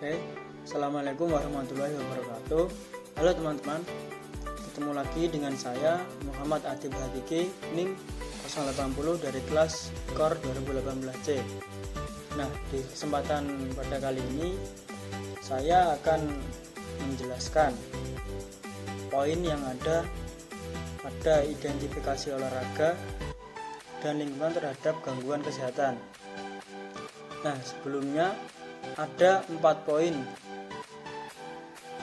Oke, Assalamualaikum warahmatullahi wabarakatuh. Halo teman-teman, ketemu lagi dengan saya Muhammad Atib Hatiki NIM 080 dari kelas KOR 2018C. Nah, di kesempatan pada kali ini saya akan menjelaskan poin yang ada pada identifikasi olahraga dan lingkungan terhadap gangguan kesehatan. Nah, sebelumnya ada 4 poin.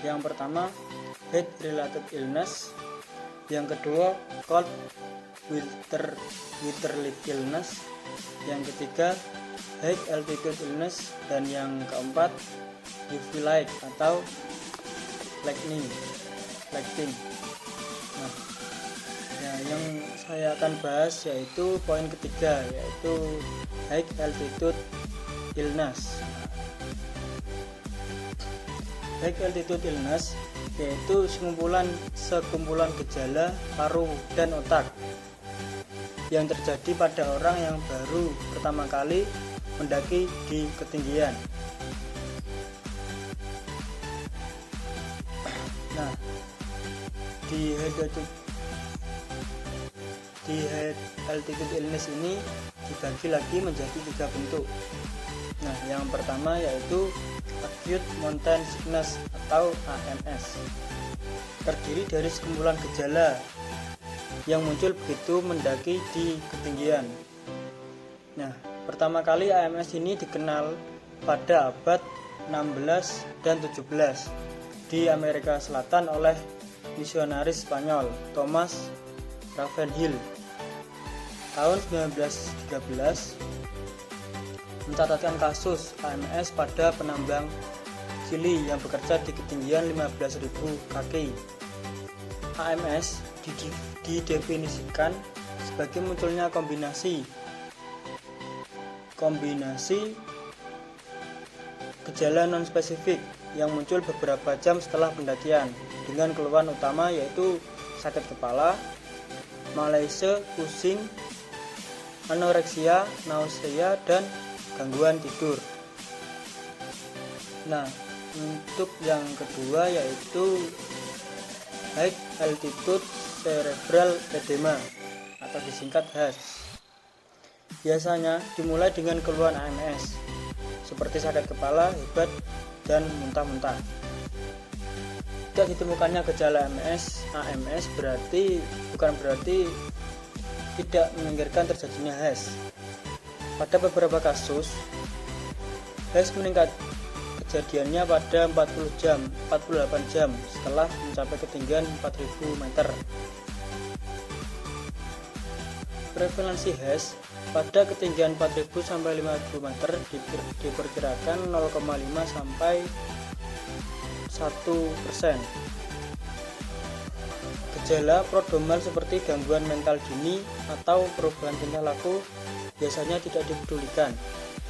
Yang pertama, heat related illness. Yang kedua, cold winter illness. Yang ketiga, high altitude illness. Dan yang keempat, UV light atau lightning. Nah, yang saya akan bahas yaitu poin ketiga, yaitu high altitude illness. High altitude illness yaitu sekumpulan gejala paru dan otak yang terjadi pada orang yang baru pertama kali mendaki di ketinggian. Nah, di high altitude illness ini dibagi lagi menjadi 3 bentuk. Nah, yang pertama yaitu acute mountain sickness atau AMS. Terdiri dari sekumpulan gejala yang muncul begitu mendaki di ketinggian. Nah, pertama kali AMS ini dikenal pada abad 16 dan 17 di Amerika Selatan oleh misionaris Spanyol Thomas Ravenhill. Tahun 1913 mencatatkan kasus AMS pada penambang Chili yang bekerja di ketinggian 15.000 kaki. AMS didefinisikan sebagai munculnya kombinasi gejala non-spesifik yang muncul beberapa jam setelah pendakian dengan keluhan utama yaitu sakit kepala, malaise, pusing, anoreksia, nausea, dan gangguan tidur. Nah, untuk yang kedua yaitu high altitude cerebral edema atau disingkat HAS. Biasanya dimulai dengan keluhan AMS seperti sakit kepala hebat dan muntah-muntah. Tidak ditemukannya gejala AMS bukan berarti tidak memungkinkan terjadinya HAS. Pada beberapa kasus, HAS meningkat kejadiannya pada 48 jam setelah mencapai ketinggian 4.000 meter. Prevalensi HAS pada ketinggian 4.000 sampai 5.000 meter diperkirakan 0,5 sampai 1%. Gejala prodromal seperti gangguan mental dini atau perubahan tingkah laku biasanya tidak dipedulikan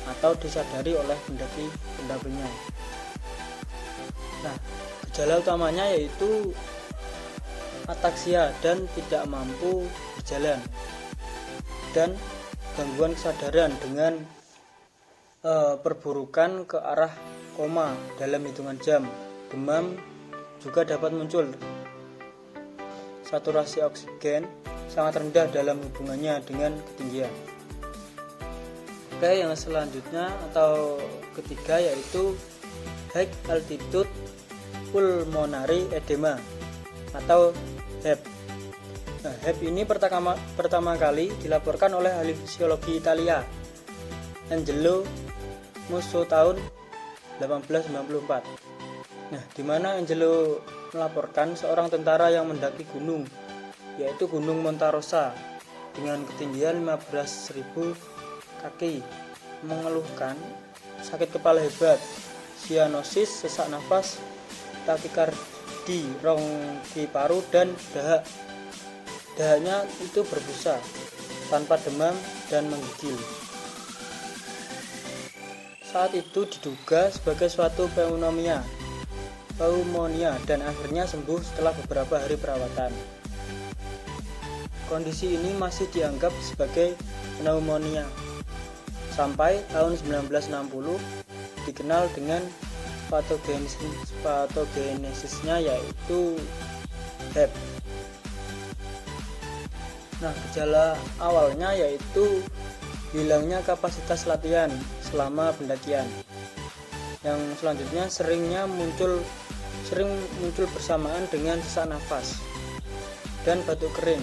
atau disadari oleh pendampingnya. Nah, gejala utamanya yaitu ataksia dan tidak mampu berjalan, dan gangguan kesadaran dengan perburukan ke arah koma dalam hitungan jam. Demam juga dapat muncul. Saturasi oksigen sangat rendah dalam hubungannya dengan ketinggian. Oke, yang selanjutnya atau ketiga yaitu high altitude pulmonary edema atau HAP. Nah, HAP ini pertama kali dilaporkan oleh ahli fisiologi Italia Angelo Musso tahun 1894. Nah, di mana Angelo melaporkan seorang tentara yang mendaki gunung, yaitu Gunung Monte Rosa dengan ketinggian 15.000 kaki, mengeluhkan sakit kepala hebat, sianosis, sesak nafas, takikardi, rongki paru, dan dahak. Dahaknya itu berbusa tanpa demam dan menggigil. Saat itu diduga sebagai suatu pneumonia dan akhirnya sembuh setelah beberapa hari perawatan. Kondisi ini masih dianggap sebagai pneumonia sampai tahun 1960 dikenal dengan patogenesisnya yaitu HEP. Nah, gejala awalnya yaitu hilangnya kapasitas latihan selama pendakian. Yang selanjutnya sering muncul bersamaan dengan sesak nafas dan batuk kering.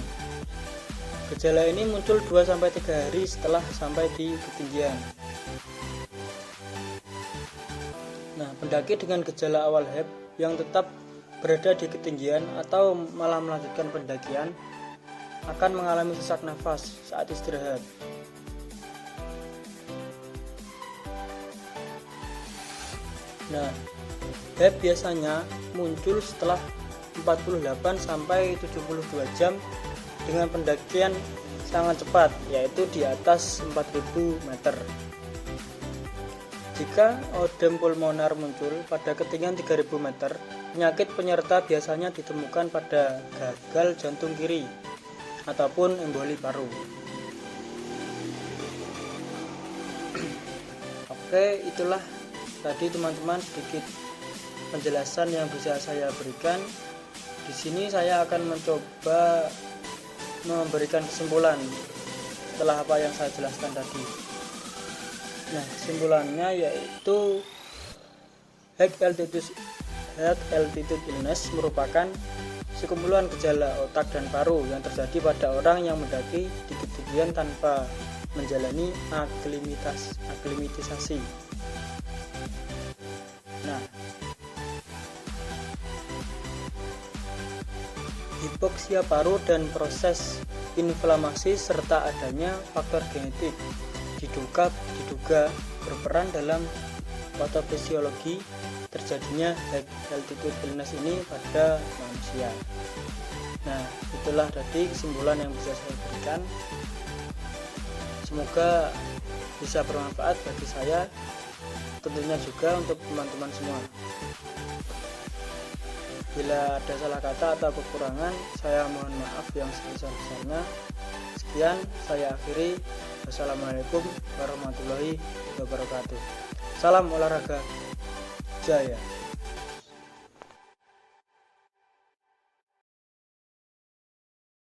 Gejala ini muncul 2-3 hari setelah sampai di ketinggian. Nah, pendaki dengan gejala awal HEP yang tetap berada di ketinggian atau malah melanjutkan pendakian akan mengalami sesak nafas saat istirahat. Nah, HEP biasanya muncul setelah 48-72 jam dengan pendakian sangat cepat, yaitu di atas 4000 meter. Jika odem pulmoner muncul pada ketinggian 3000 meter, penyakit penyerta biasanya ditemukan pada gagal jantung kiri ataupun emboli paru. Oke, itulah tadi teman-teman sedikit penjelasan yang bisa saya berikan. Di sini saya akan mencoba memberikan kesimpulan setelah apa yang saya jelaskan tadi. Nah, kesimpulannya yaitu high altitude illness merupakan sekumpulan gejala otak dan paru yang terjadi pada orang yang mendaki di ketinggian tanpa menjalani aklimatisasi. Nah, hipoksia paru dan proses inflamasi serta adanya faktor genetik diduga berperan dalam patofisiologi terjadinya high altitude illness ini pada manusia. Nah, itulah tadi kesimpulan yang bisa saya berikan. Semoga bisa bermanfaat bagi saya, tentunya juga untuk teman-teman semua. Bila ada salah kata atau kekurangan, saya mohon maaf yang sebesar-besarnya. Sekian, saya akhiri. Wassalamualaikum warahmatullahi wabarakatuh. Salam olahraga jaya.